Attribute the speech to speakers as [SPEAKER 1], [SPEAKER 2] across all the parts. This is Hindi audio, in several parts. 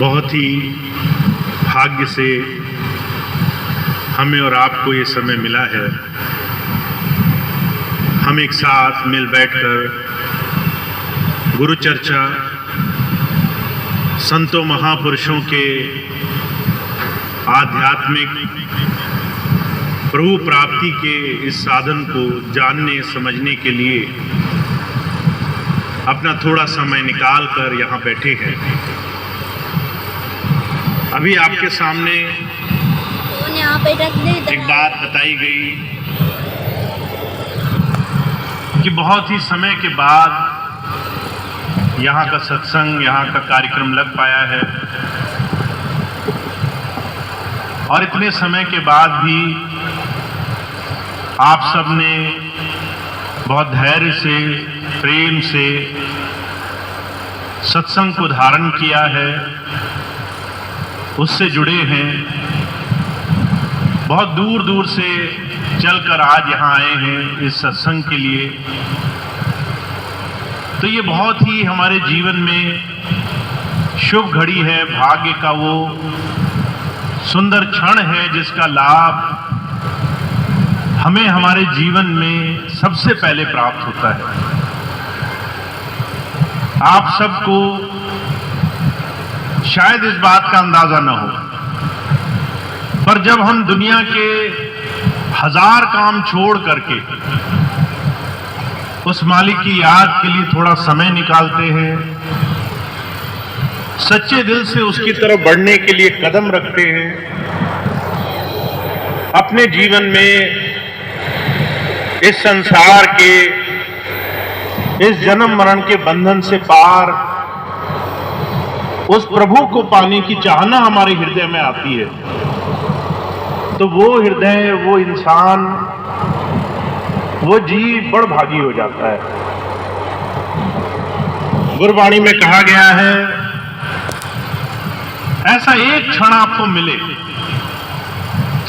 [SPEAKER 1] बहुत ही भाग्य से हमें और आपको ये समय मिला है। हम एक साथ मिल बैठकर गुरु चर्चा, संतों महापुरुषों के आध्यात्मिक प्रभु प्राप्ति के इस साधन को जानने समझने के लिए अपना थोड़ा समय निकाल कर यहाँ बैठे हैं। अभी आपके सामने एक बात बताई गई कि बहुत ही समय के बाद यहाँ का सत्संग, यहाँ का कार्यक्रम लग पाया है और इतने समय के बाद भी आप सब ने बहुत धैर्य से, प्रेम से सत्संग को धारण किया है, उससे जुड़े हैं। बहुत दूर दूर से चलकर आज यहाँ आए हैं इस सत्संग के लिए। तो ये बहुत ही हमारे जीवन में शुभ घड़ी है, भाग्य का वो सुंदर क्षण है जिसका लाभ हमें हमारे जीवन में सबसे पहले प्राप्त होता है। आप सबको शायद इस बात का अंदाजा न हो, पर जब हम दुनिया के 1000 काम छोड़ करके उस मालिक की याद के लिए थोड़ा समय निकालते हैं, सच्चे दिल से उसकी तरफ बढ़ने के लिए कदम रखते हैं, अपने जीवन में इस संसार के, इस जन्म मरण के बंधन से पार उस प्रभु को पाने की चाहना हमारे हृदय में आती है, तो वो हृदय, वो इंसान, वो जीव बड़ भागी हो जाता है। गुरबाणी में कहा गया है, ऐसा एक क्षण आपको मिले,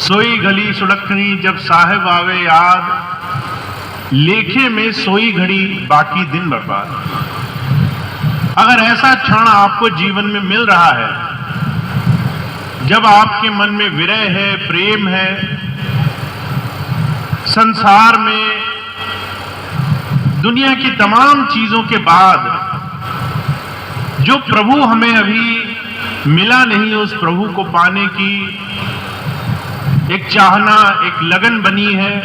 [SPEAKER 1] सोई गली सुलखनी जब साहेब आवे याद, लेखे में सोई घड़ी बाकी दिन बर्बाद। अगर ऐसा क्षण आपको जीवन में मिल रहा है, जब आपके मन में विरह है, प्रेम है, संसार में दुनिया की तमाम चीजों के बाद जो प्रभु हमें अभी मिला नहीं, उस प्रभु को पाने की एक चाहना, एक लगन बनी है।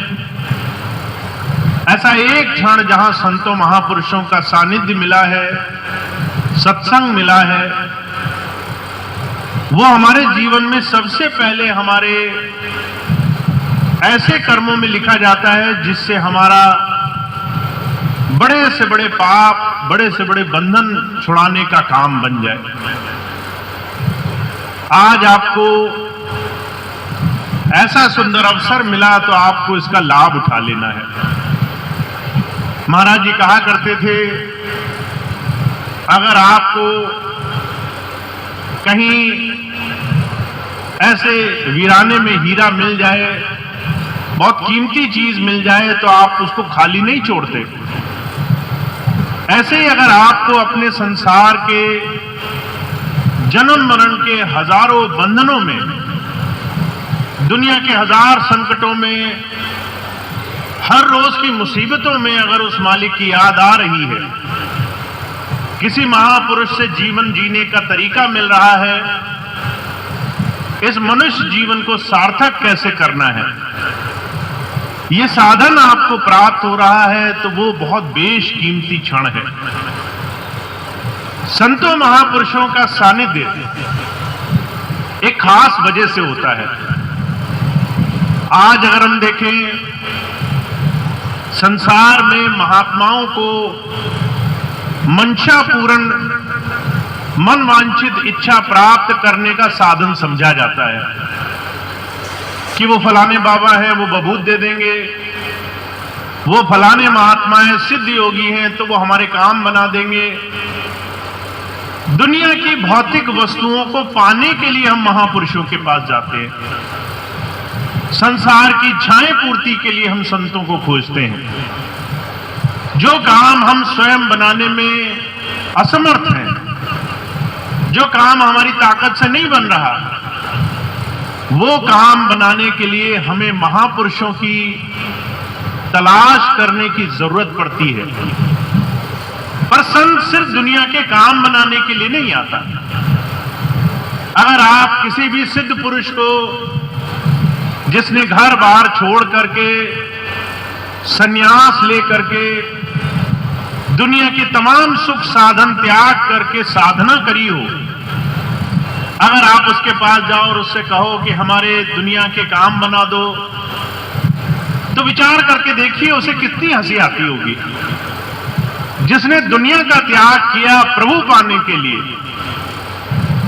[SPEAKER 1] ऐसा एक क्षण जहां संतों महापुरुषों का सानिध्य मिला है, सत्संग मिला है, वो हमारे जीवन में सबसे पहले हमारे ऐसे कर्मों में लिखा जाता है जिससे हमारा बड़े से बड़े पाप, बड़े से बड़े बंधन छुड़ाने का काम बन जाए। आज आपको ऐसा सुंदर अवसर मिला तो आपको इसका लाभ उठा लेना है। महाराज जी कहा करते थे, अगर आपको कहीं ऐसे वीराने में हीरा मिल जाए, बहुत कीमती चीज मिल जाए, तो आप उसको खाली नहीं छोड़ते। ऐसे ही अगर आपको अपने संसार के जन्म मरण के हजारों बंधनों में, दुनिया के 1000 संकटों में, हर रोज की मुसीबतों में अगर उस मालिक की याद आ रही है, किसी महापुरुष से जीवन जीने का तरीका मिल रहा है, इस मनुष्य जीवन को सार्थक कैसे करना है, ये साधन आपको प्राप्त हो रहा है, तो वो बहुत बेशकीमती क्षण है। संतों महापुरुषों का सानिध्य एक खास वजह से होता है। आज अगर हम देखें, संसार में महात्माओं को मंशा पूर्ण, मन वांछित इच्छा प्राप्त करने का साधन समझा जाता है कि वो फलाने बाबा हैं, वो बबूत दे देंगे, वो फलाने महात्मा हैं, सिद्ध योगी हैं, तो वो हमारे काम बना देंगे। दुनिया की भौतिक वस्तुओं को पाने के लिए हम महापुरुषों के पास जाते हैं। संसार की इच्छाएं पूर्ति के लिए हम संतों को खोजते हैं। जो काम हम स्वयं बनाने में असमर्थ हैं, जो काम हमारी ताकत से नहीं बन रहा, वो काम बनाने के लिए हमें महापुरुषों की तलाश करने की जरूरत पड़ती है। पर संत सिर्फ दुनिया के काम बनाने के लिए नहीं आता। अगर आप किसी भी सिद्ध पुरुष को, जिसने घर बार छोड़ करके, सन्यास लेकर के, दुनिया के तमाम सुख साधन त्याग करके साधना करी हो, अगर आप उसके पास जाओ और उससे कहो कि हमारे दुनिया के काम बना दो, तो विचार करके देखिए उसे कितनी हंसी आती होगी। जिसने दुनिया का त्याग किया प्रभु पाने के लिए,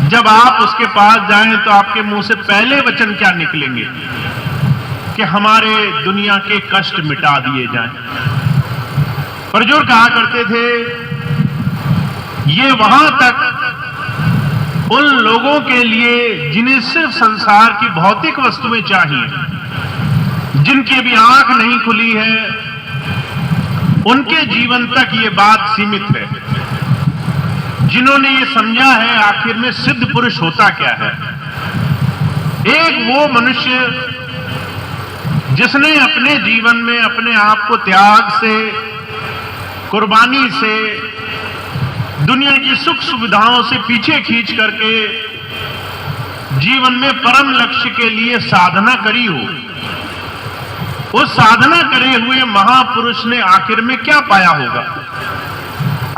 [SPEAKER 1] जब आप उसके पास जाएं तो आपके मुंह से पहले वचन क्या निकलेंगे कि हमारे दुनिया के कष्ट मिटा दिए जाएं। परजोर कहा करते थे, ये वहां तक उन लोगों के लिए जिन्हें सिर्फ संसार की भौतिक वस्तुएं चाहिए, जिनकी अभी आंख नहीं खुली है, उनके जीवन तक ये बात सीमित है। जिन्होंने ये समझा है आखिर में सिद्ध पुरुष होता क्या है। एक वो मनुष्य जिसने अपने जीवन में अपने आप को त्याग से, कुर्बानी से, दुनिया की सुख सुविधाओं से पीछे खींच करके जीवन में परम लक्ष्य के लिए साधना करी हो। उस साधना करे हुए महापुरुष ने आखिर में क्या पाया होगा,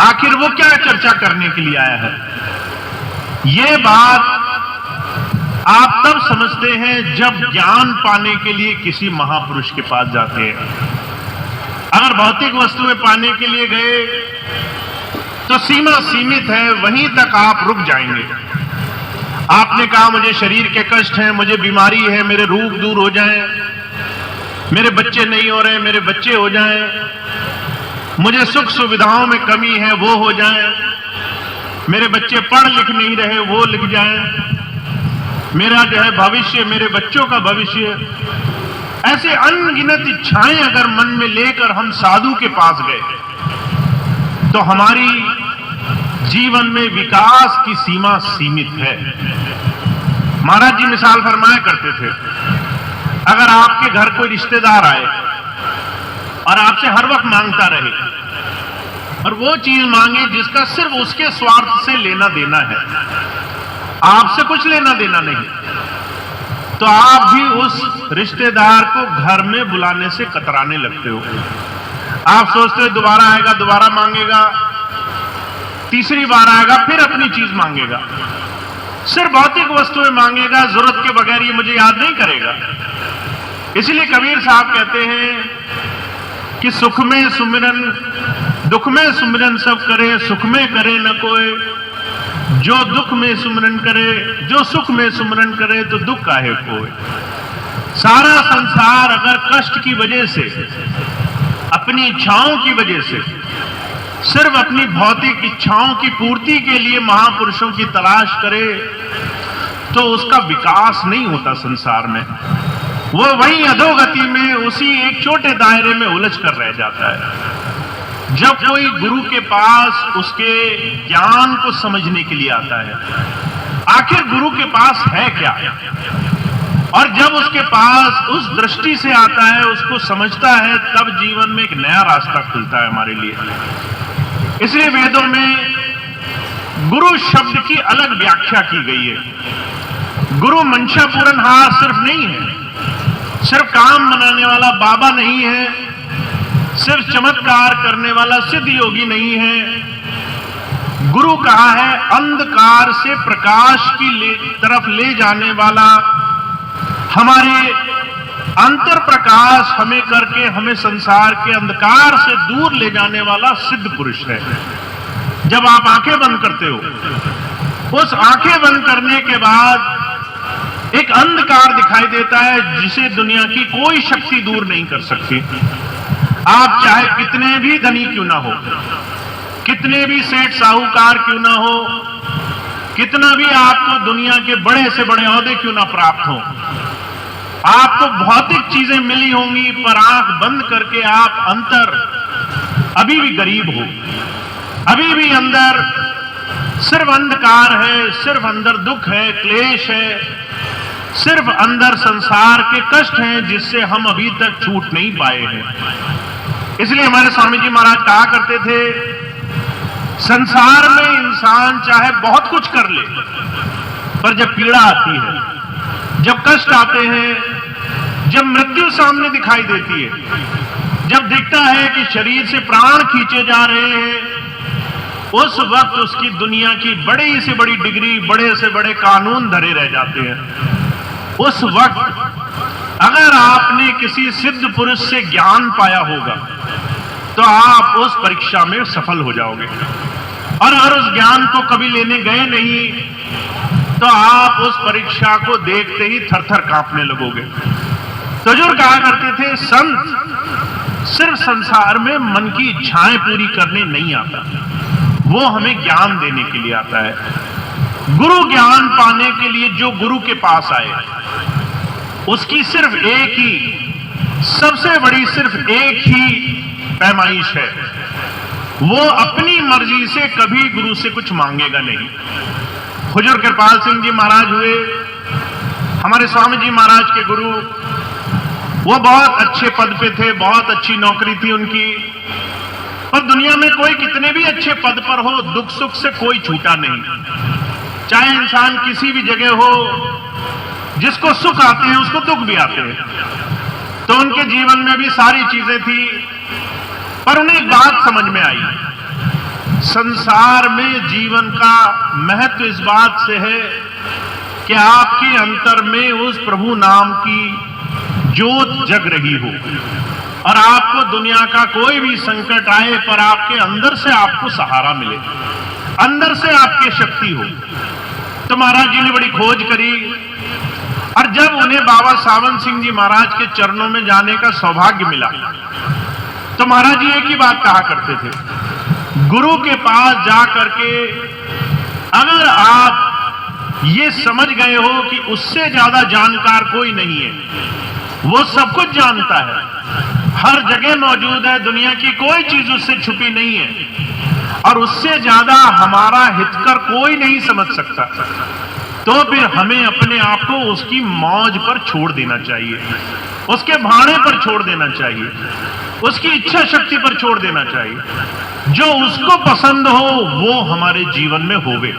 [SPEAKER 1] आखिर वो क्या चर्चा करने के लिए आया है। ये बात आप तब समझते हैं जब ज्ञान पाने के लिए किसी महापुरुष के पास जाते हैं। अगर भौतिक वस्तुएं पाने के लिए गए तो सीमा सीमित है, वहीं तक आप रुक जाएंगे। आपने कहा मुझे शरीर के कष्ट हैं, मुझे बीमारी है, मेरे रोग दूर हो जाएं, मेरे बच्चे नहीं हो रहे, मेरे बच्चे हो जाएं, मुझे सुख सुविधाओं में कमी है, वो हो जाएं, मेरे बच्चे पढ़ लिख नहीं रहे, वो लिख जाएं, मेरा जो है भविष्य, मेरे बच्चों का भविष्य, ऐसे अनगिनत इच्छाएं अगर मन में लेकर हम साधु के पास गए तो हमारी जीवन में विकास की सीमा सीमित है। महाराज जी मिसाल फरमाया करते थे, अगर आपके घर कोई रिश्तेदार आए और आपसे हर वक्त मांगता रहे और वो चीज मांगे जिसका सिर्फ उसके स्वार्थ से लेना देना है, आपसे कुछ लेना देना नहीं, तो आप भी उस रिश्तेदार को घर में बुलाने से कतराने लगते हो। आप सोचते हो दोबारा आएगा, दोबारा मांगेगा, तीसरी बार आएगा, फिर अपनी चीज मांगेगा, सिर्फ भौतिक वस्तुएं मांगेगा, जरूरत के बगैर ये मुझे याद नहीं करेगा। इसलिए कबीर साहब कहते हैं कि सुख में सुमिरन, दुख में सुमिरन सब करे, सुख में करे न कोई, जो दुख में सुमिरन करे, जो सुख में सुमिरन करे तो दुख काहे कोई। सारा संसार अगर कष्ट की वजह से, अपनी इच्छाओं की वजह से, सिर्फ अपनी भौतिक इच्छाओं की पूर्ति के लिए महापुरुषों की तलाश करे तो उसका विकास नहीं होता संसार में। वो वही अधोगति में, उसी एक छोटे दायरे में उलझ कर रह जाता है। जब कोई गुरु के पास उसके ज्ञान को समझने के लिए आता है, आखिर गुरु के पास है क्या, और जब उसके पास उस दृष्टि से आता है, उसको समझता है, तब जीवन में एक नया रास्ता खुलता है हमारे लिए। इसलिए वेदों में गुरु शब्द की अलग व्याख्या की गई है। गुरु मंशा पूरनहार सिर्फ नहीं है, सिर्फ काम बनाने वाला बाबा नहीं है, सिर्फ चमत्कार करने वाला सिद्ध योगी नहीं है। गुरु कहा है अंधकार से प्रकाश की तरफ ले जाने वाला, हमारे अंतर प्रकाश हमें करके हमें संसार के अंधकार से दूर ले जाने वाला सिद्ध पुरुष है। जब आप आंखें बंद करते हो, उस आंखें बंद करने के बाद एक अंधकार दिखाई देता है जिसे दुनिया की कोई शक्ति दूर नहीं कर सकती। आप चाहे कितने भी धनी क्यों ना हो, कितने भी सेठ साहूकार क्यों ना हो, कितना भी आपको दुनिया के बड़े से बड़े ओहदे क्यों ना प्राप्त हो, आपको भौतिक चीजें मिली होंगी, पर आंख बंद करके आप अंतर अभी भी गरीब हो, अभी भी अंदर सिर्फ अंधकार है, सिर्फ अंदर दुख है, क्लेश है, सिर्फ अंदर संसार के कष्ट हैं जिससे हम अभी तक छूट नहीं पाए हैं। इसलिए हमारे स्वामी जी महाराज कहा करते थे, संसार में इंसान चाहे बहुत कुछ कर ले, पर जब पीड़ा आती है, जब कष्ट आते हैं, जब मृत्यु सामने दिखाई देती है, जब दिखता है कि शरीर से प्राण खींचे जा रहे हैं, उस वक्त उसकी दुनिया की बड़ी से बड़ी डिग्री, बड़े से बड़े कानून धरे रह जाते हैं। उस वक्त अगर आपने किसी सिद्ध पुरुष से ज्ञान पाया होगा तो आप उस परीक्षा में सफल हो जाओगे, और अगर उस ज्ञान को कभी लेने गए नहीं तो आप उस परीक्षा को देखते ही थर-थर कांपने लगोगे। तो जो कहा करते थे, संत सिर्फ संसार में मन की इच्छाएं पूरी करने नहीं आता, वो हमें ज्ञान देने के लिए आता है। गुरु ज्ञान पाने के लिए जो गुरु के पास आए, उसकी सिर्फ एक ही, सबसे बड़ी सिर्फ एक ही पैमाइश है, वो अपनी मर्जी से कभी गुरु से कुछ मांगेगा नहीं। हुजूर कृपाल सिंह जी महाराज हुए हमारे स्वामी जी महाराज के गुरु। वो बहुत अच्छे पद पे थे, बहुत अच्छी नौकरी थी उनकी, पर दुनिया में कोई कितने भी अच्छे पद पर हो, दुख सुख से कोई छूटा नहीं। चाहे इंसान किसी भी जगह हो, जिसको सुख आते हैं उसको दुख भी आते हैं। तो उनके जीवन में भी सारी चीजें थी, पर उन्हें एक बात समझ में आई, संसार में जीवन का महत्व इस बात से है कि आपके अंतर में उस प्रभु नाम की ज्योत जग रही हो, और आपको दुनिया का कोई भी संकट आए पर आपके अंदर से आपको सहारा मिले, अंदर से आपकी शक्ति हो। तो महाराज जी ने बड़ी खोज करी, और जब उन्हें बाबा सावन सिंह जी महाराज के चरणों में जाने का सौभाग्य मिला तो महाराज जी एक ही बात कहा करते थे, गुरु के पास जा करके अगर आप ये समझ गए हो कि उससे ज्यादा जानकार कोई नहीं है, वो सब कुछ जानता है, हर जगह मौजूद है, दुनिया की कोई चीज उससे छुपी नहीं है, और उससे ज्यादा हमारा हितकर कोई नहीं समझ सकता, तो फिर हमें अपने आप को उसकी मौज पर छोड़ देना चाहिए, उसके भाड़े पर छोड़ देना चाहिए, उसकी इच्छा शक्ति पर छोड़ देना चाहिए। जो उसको पसंद हो वो हमारे जीवन में होवे।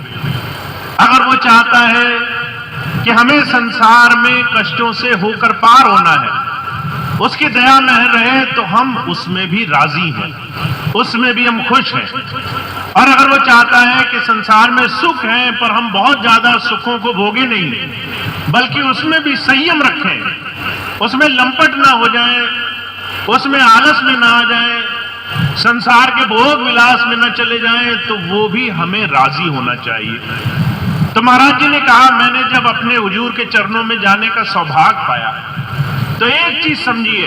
[SPEAKER 1] अगर वो चाहता है कि हमें संसार में कष्टों से होकर पार होना है, उसकी दया में रहे, तो हम उसमें भी राजी हैं, उसमें भी हम खुश हैं। और अगर वो चाहता है कि संसार में सुख है पर हम बहुत ज्यादा सुखों को भोगे नहीं, बल्कि उसमें भी संयम रखें, उसमें लंपट ना हो जाए, उसमें आलस में ना आ जाए, संसार के भोग विलास में न चले जाएं, तो वो भी हमें राजी होना चाहिए। तो महाराज जी ने कहा, मैंने जब अपने हुजूर के चरणों में जाने का सौभाग्य पाया तो एक चीज समझिए,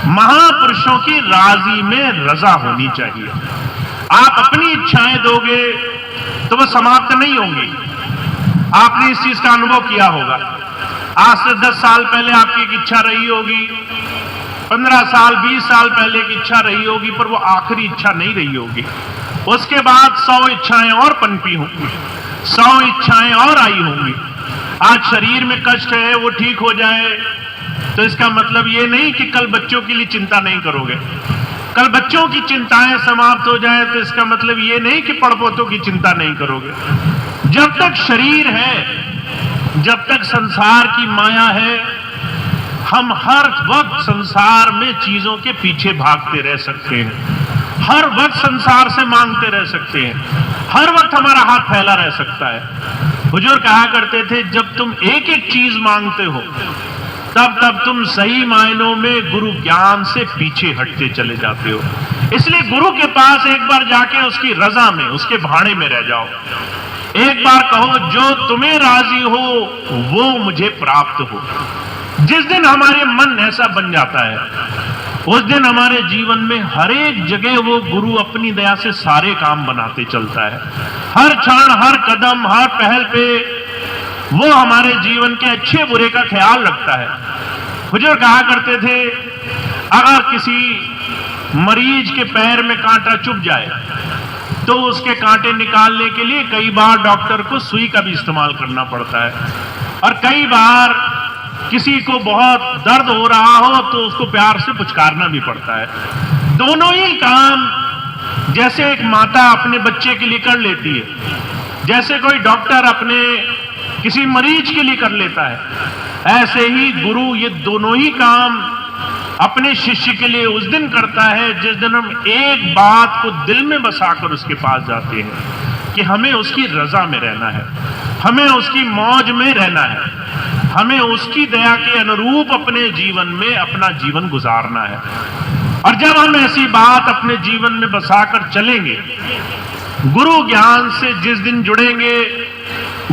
[SPEAKER 1] महापुरुषों की राजी में रजा होनी चाहिए। आप अपनी इच्छाएं दोगे तो वो समाप्त नहीं होंगी। आपने इस चीज का अनुभव किया होगा। आज से 10 साल पहले आपकी एक इच्छा रही होगी, 15 साल 20 साल पहले की इच्छा रही होगी, पर वो आखिरी इच्छा नहीं रही होगी। उसके बाद 100 इच्छाएं और पनपी होंगी, 100 इच्छाएं और आई होंगी। आज शरीर में कष्ट है, वो ठीक हो जाए तो इसका मतलब ये नहीं कि कल बच्चों के लिए चिंता नहीं करोगे। कल बच्चों की चिंताएं समाप्त हो जाए तो इसका मतलब ये नहीं कि पड़पोतों की चिंता नहीं करोगे। जब तक शरीर है, जब तक संसार की माया है, हम हर वक्त संसार में चीजों के पीछे भागते रह सकते हैं, हर वक्त संसार से मांगते रह सकते हैं, हर वक्त हमारा हाथ फैला रह सकता है। हुजूर कहा करते थे, जब तुम एक एक चीज मांगते हो तब तुम सही मायनों में गुरु ज्ञान से पीछे हटते चले जाते हो। इसलिए गुरु के पास एक बार जाके उसकी रजा में, उसके भाड़े में रह जाओ। एक बार कहो, जो तुम्हें राजी हो वो मुझे प्राप्त हो। जिस दिन हमारे मन ऐसा बन जाता है, उस दिन हमारे जीवन में हर एक जगह वो गुरु अपनी दया से सारे काम बनाते चलता है। हर क्षण, हर कदम, हर पहल पे वो हमारे जीवन के अच्छे बुरे का ख्याल रखता है। हुजूर कहा करते थे, अगर किसी मरीज के पैर में कांटा चुभ जाए तो उसके कांटे निकालने के लिए कई बार डॉक्टर को सुई का भी इस्तेमाल करना पड़ता है, और कई बार किसी को बहुत दर्द हो रहा हो तो उसको प्यार से पुचकारना भी पड़ता है। दोनों ही काम जैसे एक माता अपने बच्चे के लिए कर लेती है, जैसे कोई डॉक्टर अपने किसी मरीज के लिए कर लेता है, ऐसे ही गुरु ये दोनों ही काम अपने शिष्य के लिए उस दिन करता है जिस दिन हम एक बात को दिल में बसाकर उसके पास जाते हैं कि हमें उसकी रजा में रहना है, हमें उसकी मौज में रहना है, हमें उसकी दया के अनुरूप अपने जीवन में अपना जीवन गुजारना है। और जब हम ऐसी बात अपने जीवन में बसाकर चलेंगे, गुरु ज्ञान से जिस दिन जुड़ेंगे,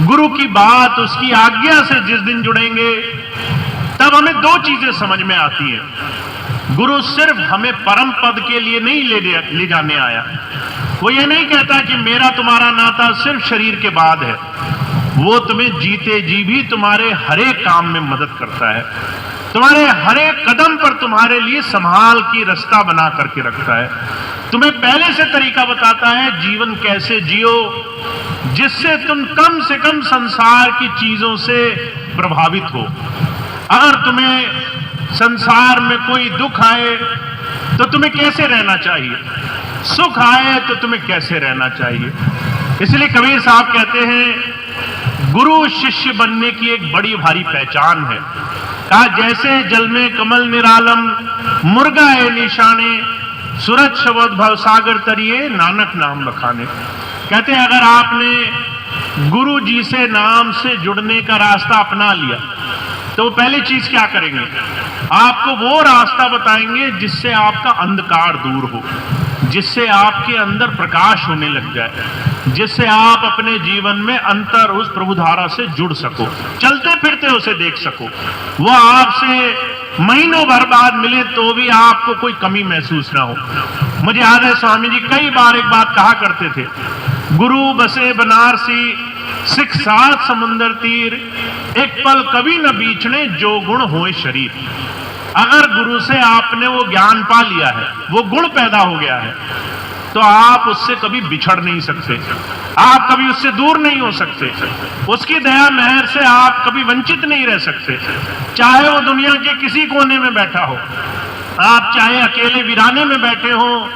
[SPEAKER 1] गुरु की बात उसकी आज्ञा से जिस दिन जुड़ेंगे, तब हमें दो चीजें समझ में आती हैं। गुरु सिर्फ हमें परम पद के लिए नहीं ले जाने आया। वो ये नहीं कहता कि मेरा तुम्हारा नाता सिर्फ शरीर के बाद है, वो तुम्हें जीते जी भी तुम्हारे हर एक काम में मदद करता है, तुम्हारे हर एक कदम पर तुम्हारे लिए संभाल की रास्ता बना करके रखता है, तुम्हें पहले से तरीका बताता है जीवन कैसे जियो जिससे तुम कम से कम संसार की चीजों से प्रभावित हो। अगर तुम्हें संसार में कोई दुख आए तो तुम्हें कैसे रहना चाहिए, सुख आए तो तुम्हें कैसे रहना चाहिए। इसलिए कबीर साहब कहते हैं गुरु शिष्य बनने की एक बड़ी भारी पहचान है। कहा जैसे जल में कमल निरालम, मुर्गा है निशाने, सूरज शबद भव सागर तरिए, नानक नाम बखाने। कहते हैं अगर आपने गुरु जी से नाम से जुड़ने का रास्ता अपना लिया तो वो पहली चीज क्या करेंगे, आपको वो रास्ता बताएंगे जिससे आपका अंधकार दूर हो, जिससे आपके अंदर प्रकाश होने लग जाए, जिससे आप अपने जीवन में अंतर उस प्रभुधारा से जुड़ सको, चलते फिरते उसे देख सको। वो आपसे महीनों भर बाद मिले तो भी आपको कोई कमी महसूस ना हो। मुझे याद है स्वामी जी कई बार एक बात कहा करते थे, गुरु बसे बनारसी, सिख सात समुंदर तीर, एक पल कभी न बीचने जो गुण होए शरीर। अगर गुरु से आपने वो ज्ञान पा लिया है, वो गुण पैदा हो गया है, तो आप उससे कभी बिछड़ नहीं सकते, आप कभी उससे दूर नहीं हो सकते, उसकी दया मेहर से आप कभी वंचित नहीं रह सकते। चाहे वो दुनिया के किसी कोने में बैठा हो, आप चाहे अकेले वीराने में बैठे हो,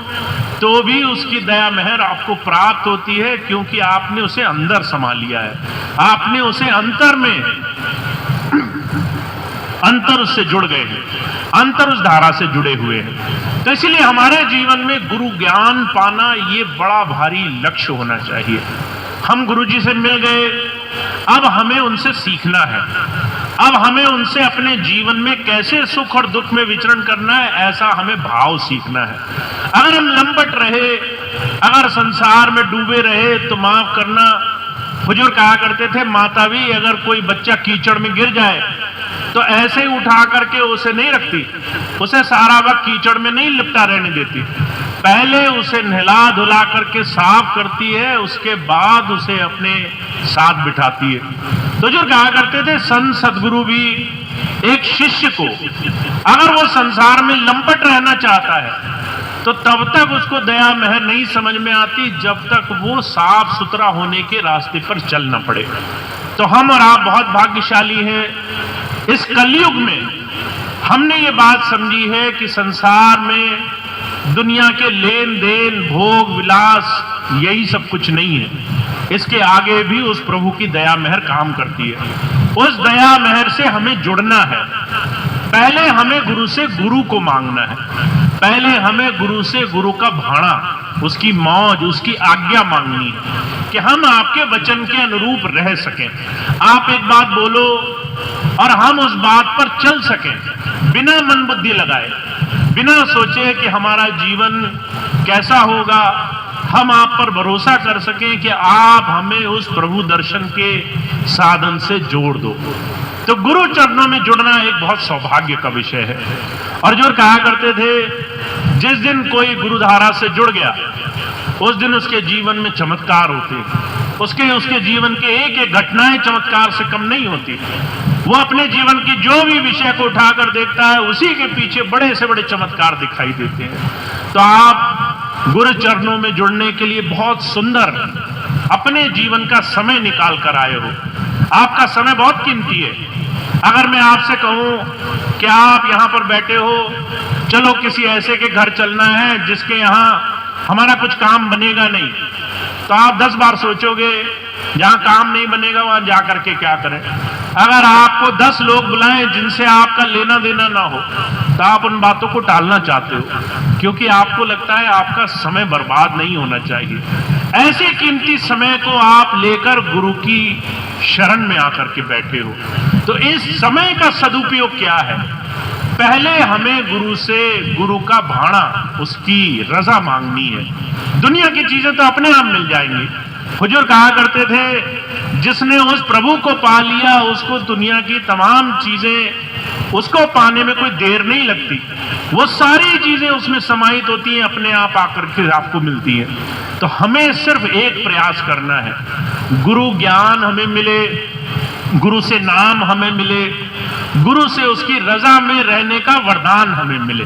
[SPEAKER 1] तो भी उसकी दया मेहर आपको प्राप्त होती है, क्योंकि आपने उसे अंदर समा लिया है, आपने उसे अंतर में अंतर उससे जुड़ गए हैं, अंतर उस धारा से जुड़े हुए हैं। तो इसलिए हमारे जीवन में गुरु ज्ञान पाना ये बड़ा भारी लक्ष्य होना चाहिए। हम गुरु जी से मिल गए, अब हमें उनसे सीखना है, अब हमें उनसे अपने जीवन में कैसे सुख और दुख में विचरण करना है, ऐसा हमें भाव सीखना है। अगर हम लंबट रहे, अगर संसार में डूबे रहे तो माफ करना, हुजूर कहा करते थे माता भी अगर कोई बच्चा कीचड़ में गिर जाए तो ऐसे ही उठा करके उसे नहीं रखती, उसे सारा वक्त कीचड़ में नहीं लिपटा रहने देती, पहले उसे नहला धुला करके साफ करती है, उसके बाद उसे अपने साथ बिठाती है। तो जो कहा करते थे संत सदगुरु भी एक शिष्य को अगर वो संसार में लंपट रहना चाहता है तो तब तक उसको दया मेहर नहीं समझ में आती जब तक वो साफ सुथरा होने के रास्ते पर चल न पड़े। तो हम और आप बहुत भाग्यशाली हैं, इस कलयुग में हमने ये बात समझी है कि संसार में दुनिया के लेन देन भोग विलास यही सब कुछ नहीं है, इसके आगे भी उस प्रभु की दया मेहर काम करती है। उस दया मेहर से हमें जुड़ना है, पहले हमें गुरु से गुरु को मांगना है, पहले हमें गुरु से गुरु का भाड़ा, उसकी मौज, उसकी आज्ञा मांगनी है कि हम आपके वचन के अनुरूप रह सकें। आप एक बात बोलो और हम उस बात पर चल सकें बिना मन बुद्धि लगाए, बिना सोचे कि हमारा जीवन कैसा होगा, हम आप पर भरोसा कर सकें कि आप हमें उस प्रभु दर्शन के साधन से जोड़ दो। तो गुरु चरणों में जुड़ना एक बहुत सौभाग्य का विषय है। और जो कहा करते थे जिस दिन कोई गुरुधारा से जुड़ गया उस दिन उसके जीवन में चमत्कार होते, उसके जीवन के एक एक घटनाएं चमत्कार से कम नहीं होती। वो अपने जीवन की जो भी विषय को उठाकर देखता है उसी के पीछे बड़े से बड़े चमत्कार दिखाई देते हैं। तो आप गुरु चरणों में जुड़ने के लिए बहुत सुंदर अपने जीवन का समय निकाल कर आए हो। आपका समय बहुत कीमती है। अगर मैं आपसे कहूं कि आप यहां पर बैठे हो, चलो किसी ऐसे के घर चलना है जिसके यहां हमारा कुछ काम बनेगा नहीं, तो आप 10 बार सोचोगे जहां काम नहीं बनेगा वहां जाकर के क्या करें। अगर आपको 10 लोग बुलाएं जिनसे आपका लेना देना ना हो, तो आप उन बातों को टालना चाहते हो, क्योंकि आपको लगता है आपका समय बर्बाद नहीं होना चाहिए। ऐसे कीमती समय को आप लेकर गुरु की शरण में आकर के बैठे हो, तो इस समय का सदुपयोग क्या है? पहले हमें गुरु से गुरु का भाणा, उसकी रजा मांगनी है। दुनिया की चीजें तो अपने आप मिल जाएंगी। हुजूर कहा करते थे, जिसने उस प्रभु को पा लिया उसको दुनिया की तमाम चीजें उसको पाने में कोई देर नहीं लगती। वो सारी चीजें उसमें समाहित होती हैं, अपने आप आकर के आपको मिलती हैं। तो हमें सिर्फ एक प्रयास करना है, गुरु ज्ञान हमें मिले, गुरु से नाम हमें मिले, गुरु से उसकी रजा में रहने का वरदान हमें मिले,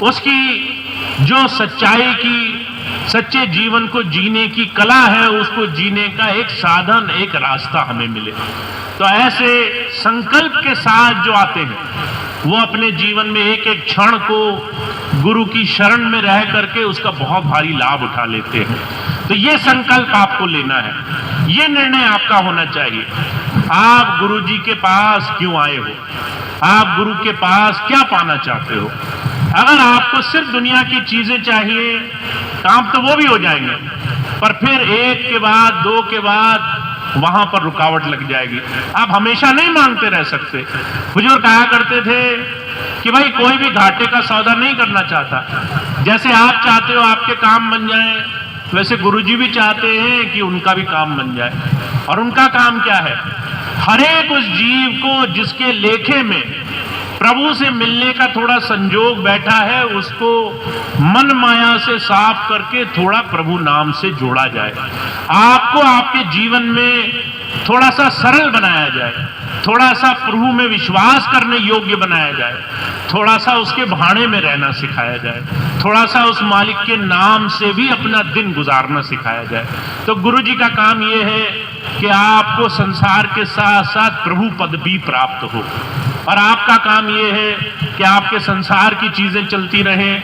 [SPEAKER 1] उसकी जो सच्चाई की, सच्चे जीवन को जीने की कला है, उसको जीने का एक साधन, एक रास्ता हमें मिले। तो ऐसे संकल्प के साथ जो आते हैं वो अपने जीवन में एक एक क्षण को गुरु की शरण में रह करके उसका बहुत भारी लाभ उठा लेते हैं। तो ये संकल्प आपको लेना है, ये निर्णय आपका होना चाहिए। आप गुरु जी के पास क्यों आए हो? आप गुरु के पास क्या पाना चाहते हो? अगर आपको सिर्फ दुनिया की चीजें चाहिए, काम तो वो भी हो जाएंगे, पर फिर एक के बाद, दो के बाद वहां पर रुकावट लग जाएगी। आप हमेशा नहीं मांगते रह सकते। हुजूर कहा करते थे कि भाई कोई भी घाटे का सौदा नहीं करना चाहता। जैसे आप चाहते हो आपके काम बन जाए, वैसे गुरुजी भी चाहते हैं कि उनका भी काम बन जाए। और उनका काम क्या है? हर एक उस जीव को जिसके लेखे में प्रभु से मिलने का थोड़ा संजोग बैठा है, उसको मन माया से साफ करके थोड़ा प्रभु नाम से जोड़ा जाए। आपको आपके जीवन में थोड़ा सा सरल बनाया जाए, थोड़ा सा प्रभु में विश्वास करने योग्य बनाया जाए, थोड़ा सा उसके भाणे में रहना सिखाया जाए, थोड़ा सा उस मालिक के नाम से भी अपना दिन गुजारना सिखाया जाए। तो गुरु जी का काम ये है कि आपको संसार के साथ साथ प्रभु पद भी प्राप्त हो, और आपका काम ये है कि आपके संसार की चीजें चलती रहें।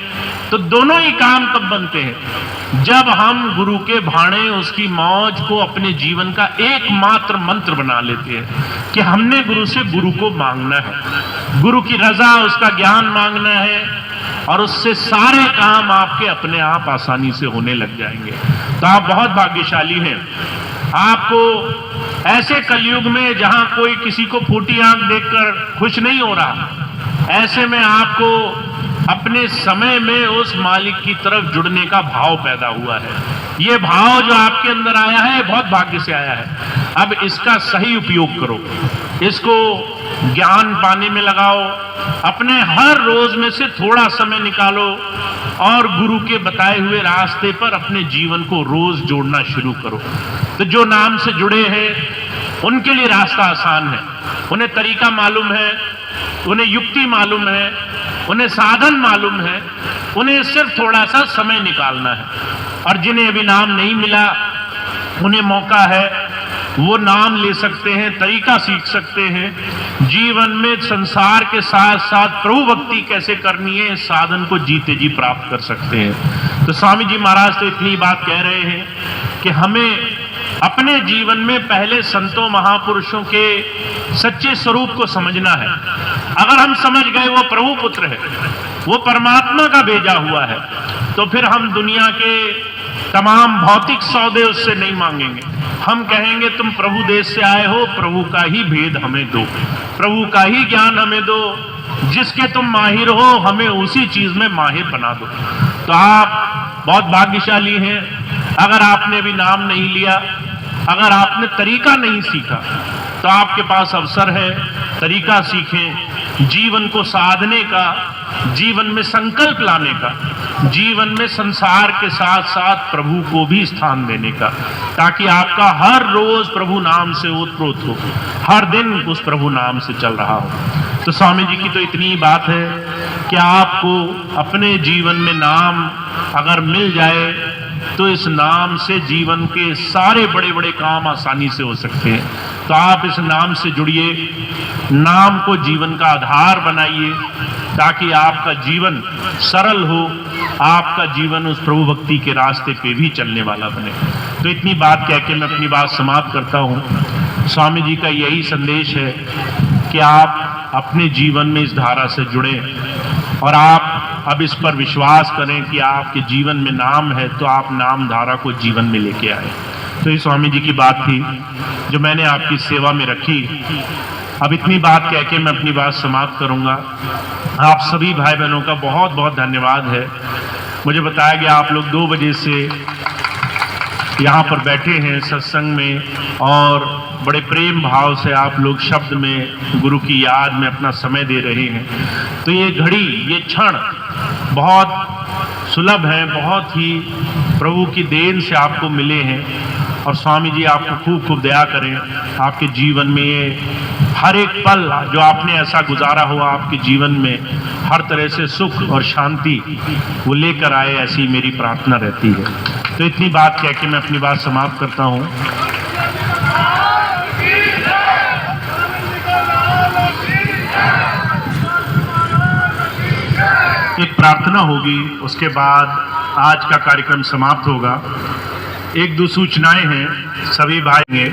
[SPEAKER 1] तो दोनों ही काम कब बनते हैं? जब हम गुरु के भाणे, उसकी मौज को अपने जीवन का एकमात्र मंत्र बना लेते हैं कि हमने गुरु से गुरु को मांगना है, गुरु की रजा, उसका ज्ञान मांगना है, और उससे सारे काम आपके अपने आप आसानी से होने लग जाएंगे। तो आप बहुत भाग्यशाली हैं। आपको ऐसे कलयुग में जहां कोई किसी को फूटी आंख देखकर खुश नहीं हो रहा, ऐसे में आपको अपने समय में उस मालिक की तरफ जुड़ने का भाव पैदा हुआ है। ये भाव जो आपके अंदर आया है बहुत भाग्य से आया है। अब इसका सही उपयोग करो, इसको ज्ञान पाने में लगाओ, अपने हर रोज में से थोड़ा समय निकालो और गुरु के बताए हुए रास्ते पर अपने जीवन को रोज जोड़ना शुरू करो। तो जो नाम से जुड़े हैं उनके लिए रास्ता आसान है, उन्हें तरीका मालूम है, उन्हें युक्ति मालूम है, उन्हें साधन मालूम है, उन्हें सिर्फ थोड़ा सा समय निकालना है। और जिन्हें अभी नाम नहीं मिला उन्हें मौका है, वो नाम ले सकते हैं, तरीका सीख सकते हैं, जीवन में संसार के साथ साथ प्रभु भक्ति कैसे करनी है, इस साधन को जीते जी प्राप्त कर सकते हैं। तो स्वामी जी महाराज तो इतनी बात कह रहे हैं कि हमें अपने जीवन में पहले संतों महापुरुषों के सच्चे स्वरूप को समझना है। अगर हम समझ गए वो प्रभु पुत्र है, वो परमात्मा का भेजा हुआ है, तो फिर हम दुनिया के तमाम भौतिक सौदे उससे नहीं मांगेंगे। हम कहेंगे तुम प्रभु देश से आए हो, प्रभु का ही भेद हमें दो, प्रभु का ही ज्ञान हमें दो, जिसके तुम माहिर हो हमें उसी चीज में माहिर बना दो। तो आप बहुत भाग्यशाली हैं। अगर आपने भी नाम नहीं लिया, अगर आपने तरीका नहीं सीखा, तो आपके पास अवसर है, तरीका सीखें, जीवन को साधने का, जीवन में संकल्प लाने का, जीवन में संसार के साथ साथ प्रभु को भी स्थान देने का, ताकि आपका हर रोज प्रभु नाम से ओतप्रोत हो, हर दिन उस प्रभु नाम से चल रहा हो। तो स्वामी जी की तो इतनी ही बात है कि आपको अपने जीवन में नाम अगर मिल जाए तो इस नाम से जीवन के सारे बड़े बड़े काम आसानी से हो सकते हैं। तो आप इस नाम से जुड़िए, नाम को जीवन का आधार बनाइए ताकि आपका जीवन सरल हो, आपका जीवन उस प्रभु भक्ति के रास्ते पे भी चलने वाला बने। तो इतनी बात कह के मैं अपनी बात समाप्त करता हूँ। स्वामी जी का यही संदेश है कि आप अपने जीवन में इस धारा से जुड़ें और आप अब इस पर विश्वास करें कि आपके जीवन में नाम है तो आप नाम धारा को जीवन में लेके आए। तो ये स्वामी जी की बात थी जो मैंने आपकी सेवा में रखी। अब इतनी बात कह के मैं अपनी बात समाप्त करूंगा। आप सभी भाई बहनों का बहुत बहुत धन्यवाद है। मुझे बताया गया आप लोग 2 बजे से यहाँ पर बैठे हैं सत्संग में और बड़े प्रेम भाव से आप लोग शब्द में गुरु की याद में अपना समय दे रहे हैं। तो ये घड़ी, ये क्षण बहुत सुलभ है, बहुत ही प्रभु की देन से आपको मिले हैं और स्वामी जी आपको खूब खूब दया करें। आपके जीवन में ये हर एक पल जो आपने ऐसा गुजारा हुआ आपके जीवन में हर तरह से सुख और शांति वो लेकर आए, ऐसी मेरी प्रार्थना रहती है। तो इतनी बात कह के मैं अपनी बात समाप्त करता हूँ। एक प्रार्थना होगी, उसके बाद आज का कार्यक्रम समाप्त होगा। 1-2 सूचनाएं हैं सभी भाई।